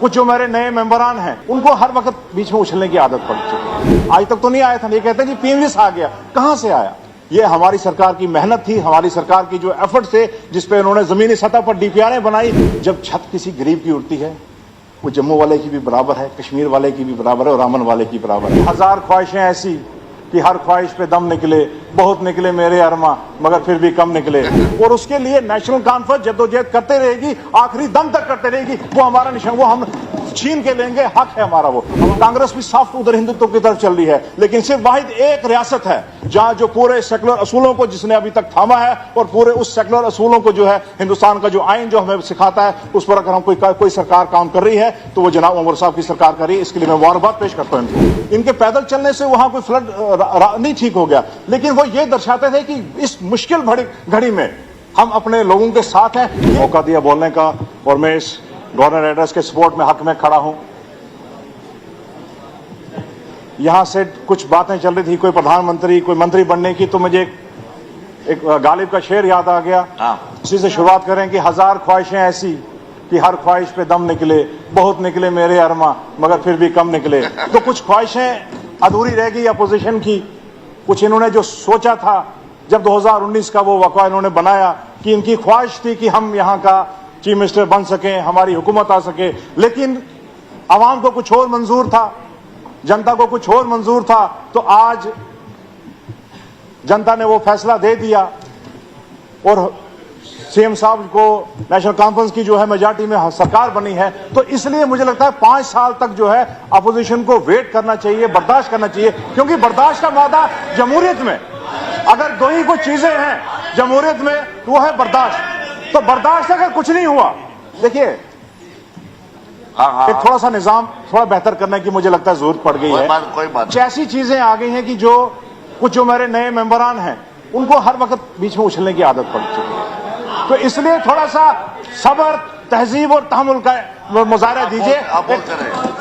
कुछ जो मेरे नए मेंबरान हैं उनको हर वक्त बीच में उछलने की आदत पड़ चुकी है। आज तक तो नहीं आया था, ये कहते हैं जी पीएमजीएस आ गया, कहां से आया? ये हमारी सरकार की मेहनत थी, हमारी सरकार की जो एफर्ट थे, जिसपे उन्होंने जमीनी सतह पर डीपीआर बनाई। जब छत किसी गरीब की उड़ती है, वो जम्मू वाले की भी बराबर है, कश्मीर वाले की भी बराबर है और रामन वाले की बराबर है। हजार ख्वाहिशें ऐसी कि हर ख्वाहिश पे दम निकले, बहुत निकले मेरे अरमा मगर फिर भी कम निकले। और उसके लिए नेशनल कॉन्फ्रेंस जद्दोजहद करते रहेगी, आखिरी दम तक करते रहेगी। वो हमारा निशान, वो हम छीन के लेंगे, हक है हमारा। वो कांग्रेस भी साफ उधर हिंदुत्व की तरफ चल रही है, लेकिन सिर्फ वाहिद एक रियासत है जहां जो पूरे सेकुलर असूलों को जिसने अभी तक थामा है और पूरे उस सेकुलर असूलों को जो है हिंदुस्तान का जो आइन जो हमें सिखाता है, उस पर अगर हम कोई सरकार काम कर रही है तो वो जनाब उमर साहब की सरकार कर रही है। इसके लिए मैं मुबारकबाद पेश करता हूं इनको। इनके पैदल चलने से वहां कोई फ्लड नहीं ठीक हो गया, लेकिन वो ये दर्शाते थे कि इस मुश्किल घड़ी में हम अपने लोगों के साथ हैं। मौका दिया बोलने का और मैं इस गवर्नर एड्रेस के सपोर्ट में हक में खड़ा हूं। यहां से कुछ बातें चल रही थी, कोई प्रधानमंत्री कोई मंत्री बनने की, तो मुझे एक गालिब का शेर याद आ गया। इसी से शुरुआत करें कि हजार ख्वाहिशें ऐसी कि हर ख्वाहिश पे दम निकले, बहुत निकले मेरे अरमा मगर फिर भी कम निकले। तो कुछ ख्वाहिशें अधूरी रह गई अपोजिशन की। कुछ इन्होंने जो सोचा था जब 2019 का वो वक़्वा इन्होंने बनाया कि इनकी ख्वाहिश थी कि हम यहाँ का चीफ मिनिस्टर बन सकें, हमारी हुकूमत आ सके, लेकिन आवाम को कुछ और मंजूर था, जनता को कुछ और मंजूर था। तो आज जनता ने वो फैसला दे दिया और सीएम साहब को नेशनल कॉन्फ्रेंस की जो है मेजॉरिटी में सरकार बनी है। तो इसलिए मुझे लगता है 5 साल तक जो है अपोजिशन को वेट करना चाहिए, बर्दाश्त करना चाहिए, क्योंकि बर्दाश्त का मादा जमहूरियत में अगर दो ही कुछ चीजें हैं जमहूरियत में तो वो है बर्दाश्त। तो बर्दाश्त अगर कुछ नहीं हुआ, देखिए एक थोड़ा सा निजाम थोड़ा बेहतर करने की मुझे लगता है जरूरत पड़ गई है। कोई बात ऐसी चीजें आ गई हैं कि जो कुछ जो मेरे नए मेंबरान हैं उनको हर वक्त बीच में उछलने की आदत पड़ चुकी है। तो इसलिए थोड़ा सा सब्र, तहजीब और तहम्मुल का मुजाहरा दीजिए।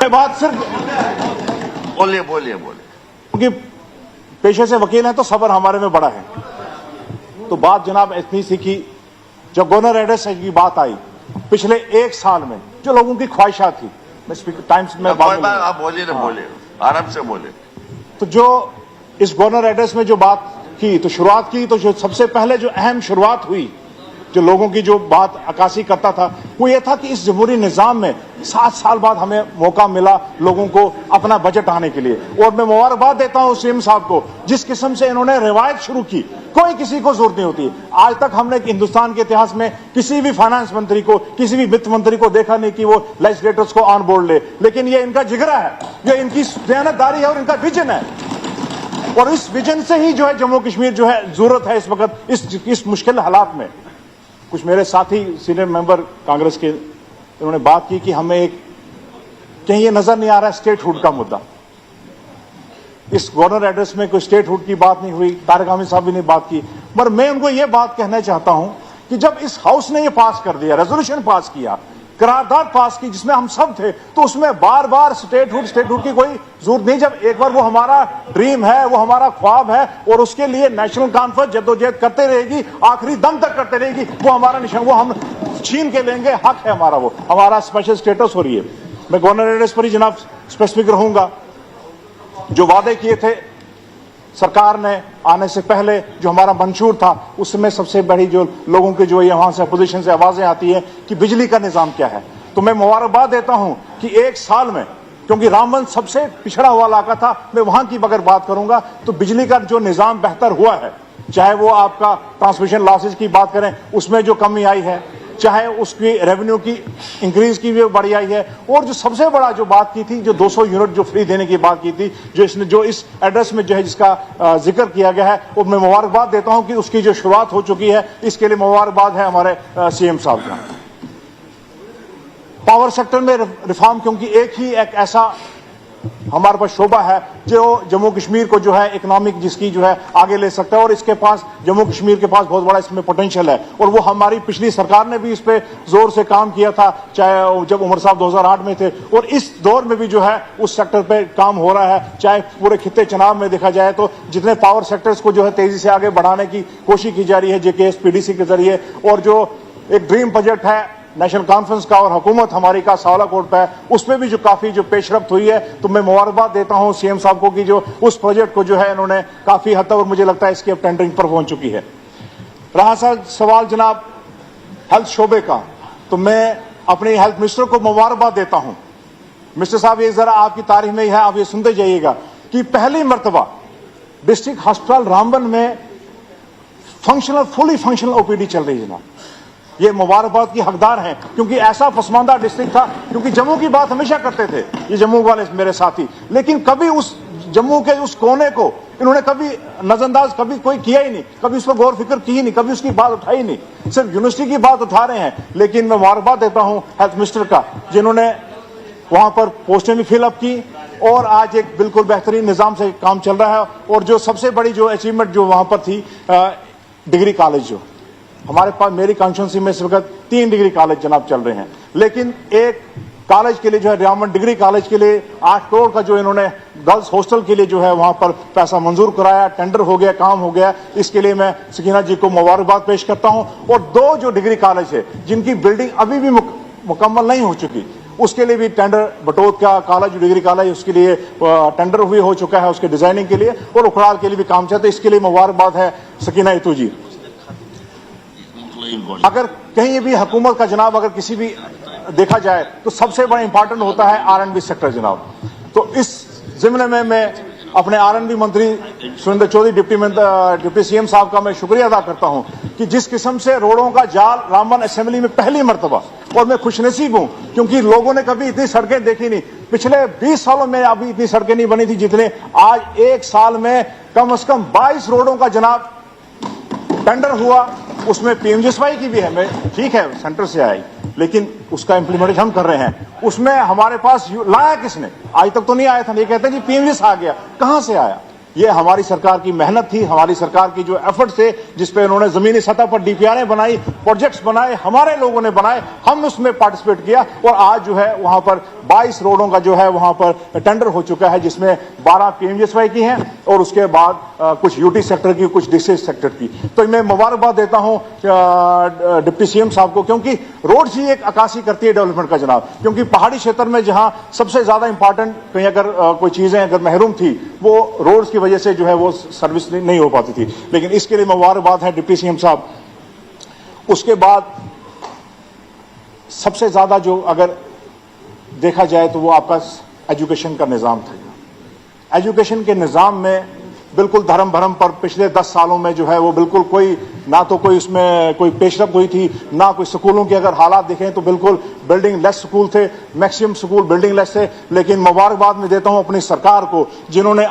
बात सिर्फ बोलिए क्योंकि पेशे से वकील हैं तो सब्र हमारे में बड़ा है। तो बात जनाब इतनी सी कि जब गवर्नर एड्रेस की बात आई पिछले 1 साल में जो लोगों की ख्वाहिशात थी, मैं स्पीकर टाइम्स में आप बोलिए, आराम से बोलिए। तो जो इस गवर्नर एड्रेस में जो बात की तो शुरुआत की, तो जो सबसे पहले जो अहम शुरुआत हुई, जो लोगों की जो बात अक्कासी करता था, वो ये था कि इस जमहूरी निजाम में 7 साल बाद हमें मौका मिला लोगों को अपना बजट आने के लिए। और मैं मुबारकबाद देता हूं सीएम साहब को, जिस किस्म से इन्होंने रिवायत शुरू की, कोई किसी को जरूरत नहीं होती। आज तक हमने हिंदुस्तान के इतिहास में किसी भी फाइनेंस मंत्री को, किसी भी वित्त मंत्री को देखा नहीं कि वो लेजिस्लेटर्स को ऑन बोर्ड ले, लेकिन ये इनका जिगरा है, ये इनकी दयानतदारी है और इनका विजन है। और इस विजन से ही जो है जम्मू कश्मीर जो है जरूरत है इस वक्त इस मुश्किल हालात में। कुछ मेरे साथी सीनियर मेंबर कांग्रेस के उन्होंने बात की कि हमें एक कहीं ये नजर नहीं आ रहा है स्टेटहुड का मुद्दा। इस गवर्नर एड्रेस में कोई स्टेटहुड की बात नहीं हुई, तारिक आमिर साहब भी ने बात की। मगर मैं उनको ये बात कहना चाहता हूं कि जब इस हाउस ने ये पास कर दिया, रेजोल्यूशन पास किया, करारदाद पास की जिसमें हम सब थे, तो उसमें बार बार स्टेटहुड की कोई जरूरत नहीं। जब एक बार वो हमारा ड्रीम है, वो हमारा ख्वाब है और उसके लिए नेशनल कॉन्फ्रेंस जद्दोजहद करते रहेगी, आखिरी दम तक करते रहेगी, वो हमारा निशान, वो हम छीन के लेंगे, हक है हमारा। वो हमारा स्पेशल स्टेटस हो रही है। मैं गवर्नर एड्रेस पर ही जनाब स्पेसिफिक रहूंगा। जो वादे किए थे सरकार ने आने से पहले, जो हमारा मंशूर था, उसमें सबसे बड़ी जो लोगों की जो वहां से अपोजिशन से आवाजें आती है कि बिजली का निजाम क्या है। तो मैं मुबारकबाद देता हूं कि 1 साल में, क्योंकि रामबन सबसे पिछड़ा हुआ इलाका था, मैं वहां की अगर बात करूंगा तो बिजली का जो निजाम बेहतर हुआ है, चाहे वो आपका ट्रांसमिशन लॉसेज की बात करें उसमें जो कमी आई है, चाहे उसकी रेवेन्यू की इंक्रीज की भी बड़ी आई है, और जो सबसे बड़ा जो बात की थी, जो 200 यूनिट जो फ्री देने की बात की थी, जो इस एड्रेस में जो है जिसका जिक्र किया गया है, और मैं मुबारकबाद देता हूं कि उसकी जो शुरुआत हो चुकी है। इसके लिए मुबारकबाद है हमारे सीएम साहब का। पावर सेक्टर में रिफॉर्म, क्योंकि एक ऐसा हमारे पास शोबा है जो जम्मू कश्मीर को जो है इकोनॉमिक जिसकी जो है आगे ले सकता है, और इसके पास जम्मू कश्मीर के पास बहुत बड़ा इसमें पोटेंशियल है। और वो हमारी पिछली सरकार ने भी इस पे जोर से काम किया था, चाहे जब उमर साहब 2008 में थे, और इस दौर में भी जो है उस सेक्टर पे काम हो रहा है। चाहे पूरे खित्ते चुनाव में देखा जाए तो जितने पावर सेक्टर्स को जो है तेजी से आगे बढ़ाने की कोशिश की जा रही है JKSPDC के जरिए, और जो एक ड्रीम बजट है नेशनल कॉन्फ्रेंस का और हुकूमत हमारी का सावलाकोट पे, उसमें भी जो काफी जो पेशरफ्त हुई है, तो मैं मुबारकबाद देता हूं सीएम साहब को कि जो उस प्रोजेक्ट को जो है इन्होंने काफी हद तक, और मुझे लगता है इसकी अब टेंडरिंग पर पहुंच चुकी है। रहा सवाल जनाब हेल्थ शोबे का, तो मैं अपने हेल्थ मिनिस्टर को मुबारकबाद देता हूं। मिस्टर साहब, ये जरा आपकी तारीफ में ही है, आप ये सुनते जाइएगा कि पहली मर्तबा डिस्ट्रिक्ट हॉस्पिटल रामबन में फुली फंक्शनल ओपीडी चल रही है जनाब। ये मुबारकबाद की हकदार हैं, क्योंकि ऐसा पसमानदा डिस्ट्रिक्ट था, क्योंकि जम्मू की बात हमेशा करते थे ये जम्मू वाले मेरे साथी, लेकिन कभी उस जम्मू के उस कोने को इन्होंने कभी नजरअंदाज कभी कोई किया ही नहीं, कभी उस पर गौर फिक्र की ही नहीं, कभी उसकी बात उठाई नहीं, सिर्फ यूनिवर्सिटी की बात उठा रहे हैं। लेकिन मैं मुबारकबाद देता हूं हेल्थ मिनिस्टर का, जिन्होंने वहां पर पोस्टें भी फिलअप की और आज एक बिल्कुल बेहतरीन निजाम से काम चल रहा है। और जो सबसे बड़ी जो अचीवमेंट जो वहां पर थी, डिग्री कॉलेज जो हमारे पास, मेरी कॉन्स्टिट्यूंसी में इस वक्त 3 डिग्री कॉलेज जनाब चल रहे हैं, लेकिन एक कॉलेज के लिए जो है रामबन डिग्री कॉलेज के लिए 8 करोड़ का जो इन्होंने गर्ल्स हॉस्टल के लिए जो है वहां पर पैसा मंजूर कराया, टेंडर हो गया, काम हो गया। इसके लिए मैं सकीना जी को मुबारकबाद पेश करता हूं। और 2 जो डिग्री कॉलेज है जिनकी बिल्डिंग अभी भी मुकम्मल नहीं हो चुकी, उसके लिए भी टेंडर, बटोत का कॉलेज डिग्री कॉलेज, उसके लिए टेंडर भी हो चुका है उसके डिजाइनिंग के लिए, और उखड़ाल के लिए भी काम चलता है। इसके लिए मुबारकबाद है सकीना इतू जी। अगर कहीं भी हुकूमत का जनाब, अगर किसी भी देखा जाए तो सबसे बड़ा इंपॉर्टेंट होता है R&B सेक्टर जनाब। तो इस जिम्मे में मैं अपने R&B मंत्री सुरेंद्र चौधरी डिप्टी सीएम साहब का मैं शुक्रिया अदा करता हूं कि जिस किस्म से रोडों का जाल रामबन असेंबली में पहली मर्तबा, और मैं खुशनसीब हूं क्योंकि लोगों ने कभी इतनी सड़कें देखी नहीं, पिछले 20 सालों में अभी इतनी सड़कें नहीं बनी थी जितने आज एक साल में कम से कम 22 रोडों का जनाब टेंडर हुआ। उसमें PMGSY की भी है, मैं ठीक है सेंटर से आई, लेकिन उसका इंप्लीमेंटेशन हम कर रहे हैं। उसमें हमारे पास लाया किसने, आज तक तो नहीं आया था। ये कहते हैं जी PMGS आ गया, कहां से आया? ये हमारी सरकार की मेहनत थी, हमारी सरकार की जो एफर्ट थे, जिसपे उन्होंने जमीनी सतह पर DPRएं बनाई, प्रोजेक्ट्स बनाए, हमारे लोगों ने बनाए, हमने उसमें पार्टिसिपेट किया, और आज जो है वहां पर 22 रोडों का जो है वहां पर टेंडर हो चुका है, जिसमें 12 PMGSY की हैं और उसके बाद कुछ UT सेक्टर की, कुछ डिस्ट्रिक्ट सेक्टर की। तो मैं मुबारकबाद देता हूं डिप्टी सीएम साहब को, क्योंकि रोड ही एक अक्कासी करती है डेवलपमेंट का जनाब। क्योंकि पहाड़ी क्षेत्र में जहां सबसे ज्यादा इंपॉर्टेंट कहीं अगर कोई चीजें अगर महरूम थी, वो रोड्स की वजह से जो है वो सर्विस नहीं हो पाती थी। लेकिन इसके लिए मुबारकबाद है डिप्टी सीएम साहब। उसके बाद सबसे ज्यादा जो अगर देखा जाए तो वो आपका एजुकेशन का निजाम था। एजुकेशन के निजाम में बिल्कुल धर्म भरम पर पिछले 10 सालों में जो है वो बिल्कुल कोई, ना तो कोई उसमें कोई पेशरफ हुई थी, ना कोई स्कूलों के अगर हालात देखें तो बिल्कुल बिल्डिंग लेस स्कूल थे, मैक्सिमम स्कूल बिल्डिंग लेस थे। लेकिन मुबारकबाद मैं देता हूं अपनी सरकार को, जिन्होंने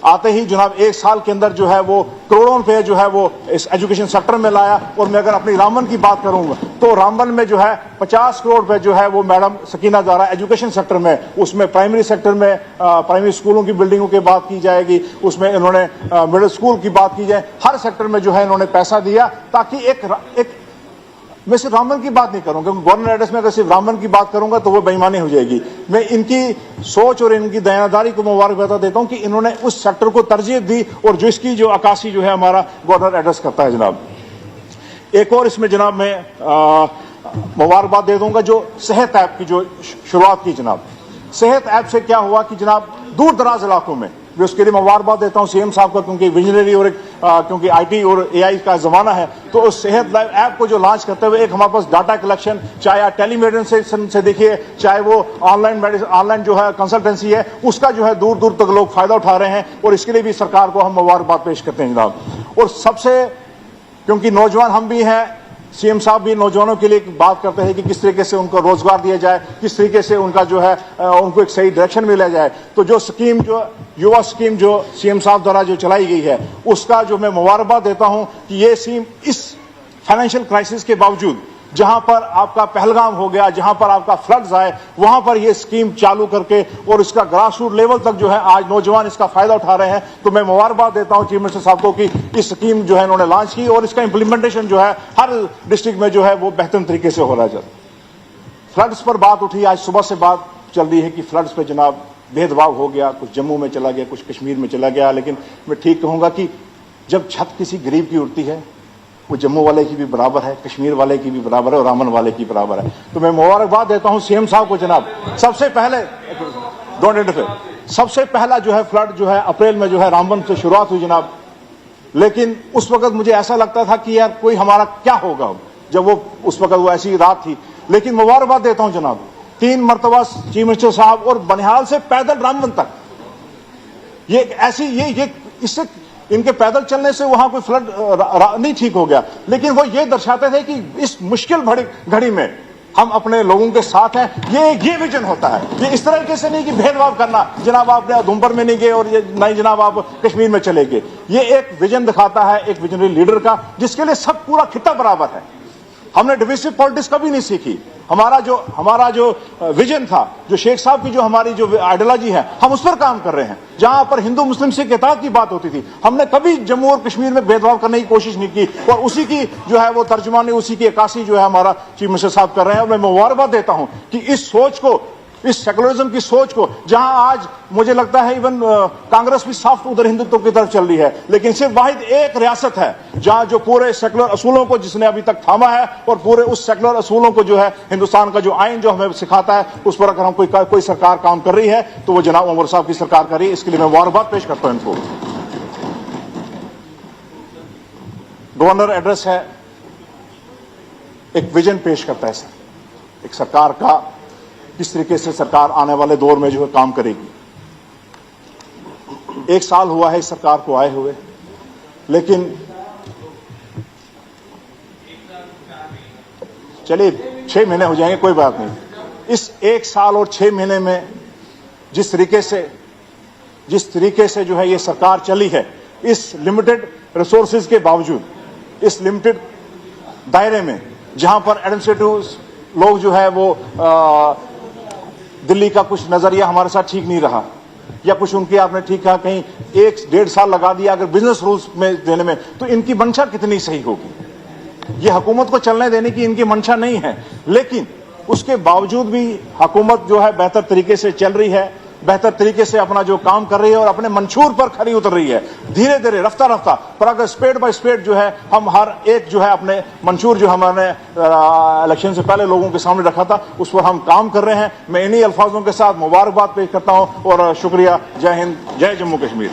आते ही जनाब 1 साल के अंदर जो है वो करोड़ों रुपए जो है वो इस एजुकेशन सेक्टर में लाया। और मैं अगर अपनी रामबन की बात करूंगा तो रामबन में जो है 50 करोड़ रुपए जो है वो मैडम सकीना द्वारा एजुकेशन सेक्टर में, उसमें प्राइमरी सेक्टर में प्राइमरी स्कूलों की बिल्डिंगों की बात की जाएगी, उसमें इन्होंने मिडिल स्कूल की बात की जाए, हर सेक्टर में जो है इन्होंने पैसा दिया, ताकि एक मैं सिर्फ रामबन की बात नहीं करूंगा, क्योंकि गवर्नमेंट एड्रेस में अगर सिर्फ रामबन की बात करूंगा तो वो बेईमानी हो जाएगी। मैं इनकी सोच और इनकी दयादारी को मुबारकबाद देता हूं कि इन्होंने उस सेक्टर को तरजीह दी, और जो इसकी जो अक्कासी जो है हमारा गवर्नर एड्रेस करता है जनाब। एक और इसमें जनाब मैं मुबारकबाद दे दूंगा जो सेहत ऐप की जो शुरुआत की जनाब। सेहत ऐप से क्या हुआ कि जनाब दूर दराज इलाकों में, मैं उसके लिए मुबारकबाद देता हूं सीएम साहब का, क्योंकि विजनरी और क्योंकि IT और AI का जमाना है, तो उस सेहत लाइव ऐप को जो लॉन्च करते हुए एक हमारे पास डाटा कलेक्शन, चाहे आप टेलीमेडिसिन से देखिए, चाहे वो ऑनलाइन जो है कंसल्टेंसी है, उसका जो है दूर दूर तक लोग फायदा उठा रहे हैं, और इसके लिए भी सरकार को हम मुबारकबाद पेश करते हैं जनाब। और सबसे, क्योंकि नौजवान हम भी हैं, सीएम साहब भी नौजवानों के लिए बात करते हैं कि किस तरीके से उनको रोजगार दिया जाए, किस तरीके से उनका जो है उनको एक सही डायरेक्शन में लिया जाए। तो जो स्कीम, जो युवा स्कीम जो सीएम साहब द्वारा जो चलाई गई है, उसका जो मैं मुबारकबाद देता हूं कि ये स्कीम इस फाइनेंशियल क्राइसिस के बावजूद, जहां पर आपका पहलगाम हो गया, जहां पर आपका फ्लड्स आए, वहां पर यह स्कीम चालू करके और इसका ग्रास रूट लेवल तक जो है आज नौजवान इसका फायदा उठा रहे हैं। तो मैं मुबारकबाद देता हूं चीफ मिनिस्टर साहब को कि इस स्कीम जो है इन्होंने लॉन्च की, और इसका इंप्लीमेंटेशन जो है हर डिस्ट्रिक्ट में जो है वो बेहतरीन तरीके से हो रहा है। फ्लड्स पर बात उठी, आज सुबह से बात चल रही है कि फ्लड्स पर जनाब भेदभाव हो गया, कुछ जम्मू में चला गया, कुछ कश्मीर में चला गया। लेकिन मैं ठीक कहूंगा कि जब छत किसी गरीब की उड़ती है वो जम्मू वाले की भी बराबर है, कश्मीर वाले की भी बराबर है और रामन वाले की बराबर है। तो मैं मुबारकबाद देता हूं सीएम साहब को। जनाब सबसे पहले डोंट इंटरफेयर, सबसे पहला जो है फ्लड जो है अप्रैल में जो है रामबन से शुरुआत हुई जनाब। लेकिन उस वक्त मुझे ऐसा लगता था कि यार कोई हमारा क्या होगा, जब वो उस वक्त वो ऐसी रात थी। लेकिन मुबारकबाद देता हूं जनाब, 3 मरतबा चीफ मिनिस्टर साहब और बनिहाल से पैदल रामबन तक, ये ऐसी ये इससे इनके पैदल चलने से वहां कोई फ्लड नहीं ठीक हो गया। लेकिन वो ये दर्शाते थे कि इस मुश्किल घड़ी में हम अपने लोगों के साथ हैं। ये विजन होता है। ये इस तरीके से नहीं कि भेदभाव करना, जनाब आपने उधमपुर में नहीं गए और ये नहीं जनाब आप कश्मीर में चले गए। ये एक विजन दिखाता है एक विजनरी लीडर का, जिसके लिए सब पूरा खिता बराबर है। हमने डिविसिव पॉलिटिक्स कभी नहीं सीखी। हमारा जो विजन था, जो शेख साहब की जो हमारी जो आइडियोलॉजी है, हम उस पर काम कर रहे हैं। जहां पर हिंदू मुस्लिम सिख इत्तेहाद की बात होती थी, हमने कभी जम्मू और कश्मीर में भेदभाव करने की कोशिश नहीं की। और उसी की जो है वो तर्जुमानी, उसी की अक्कासी जो है हमारा चीफ मिनिस्टर साहब कर रहे हैं। और मैं मुबारकबाद देता हूं कि इस सोच को, इस सेकुलरिज्म की सोच को, जहां आज मुझे लगता है इवन कांग्रेस भी सॉफ्ट उधर हिंदुत्व की तरफ चल रही है, लेकिन सिर्फ वाहिद एक रियासत है जहां जो पूरे सेकुलर असूलों को जिसने अभी तक थामा है, और पूरे उस सेकुलर असूलों को जो है हिंदुस्तान का जो आइन जो हमें सिखाता है, उस पर अगर हम कोई सरकार काम कर रही है तो वो जनाब उमर साहब की सरकार कर रही है। इसके लिए मैं मुबारकबाद पेश करता हूं इनको। गवर्नर एड्रेस है, एक विजन पेश करता है सर, एक सरकार का किस तरीके से सरकार आने वाले दौर में जो है काम करेगी। 1 साल हुआ है इस सरकार को आए हुए, लेकिन चलिए 6 महीने हो जाएंगे, कोई बात नहीं। इस 1 साल और 6 महीने में जिस तरीके से जो है ये सरकार चली है, इस लिमिटेड रिसोर्सेज के बावजूद, इस लिमिटेड दायरे में, जहां पर एडमिनिस्ट्रेटिव लोग जो है वो दिल्ली का कुछ नजरिया हमारे साथ ठीक नहीं रहा, या कुछ उनकी आपने ठीक कहा कहीं 1-1.5 साल लगा दिया अगर बिजनेस रूल्स में देने में, तो इनकी मंशा कितनी सही होगी। ये हुकूमत को चलने देने की इनकी मंशा नहीं है, लेकिन उसके बावजूद भी हुकूमत जो है बेहतर तरीके से चल रही है, बेहतर तरीके से अपना जो काम कर रही है और अपने मंशूर पर खरी उतर रही है, धीरे धीरे रफ्ता रफ्ता। पर अगर स्टेट बाय स्टेट जो है हम हर एक जो है अपने मंशूर जो हमने इलेक्शन से पहले लोगों के सामने रखा था, उस पर हम काम कर रहे हैं। मैं इन्हीं अल्फाजों के साथ मुबारकबाद पेश करता हूं और शुक्रिया। जय हिंद, जय जम्मू कश्मीर।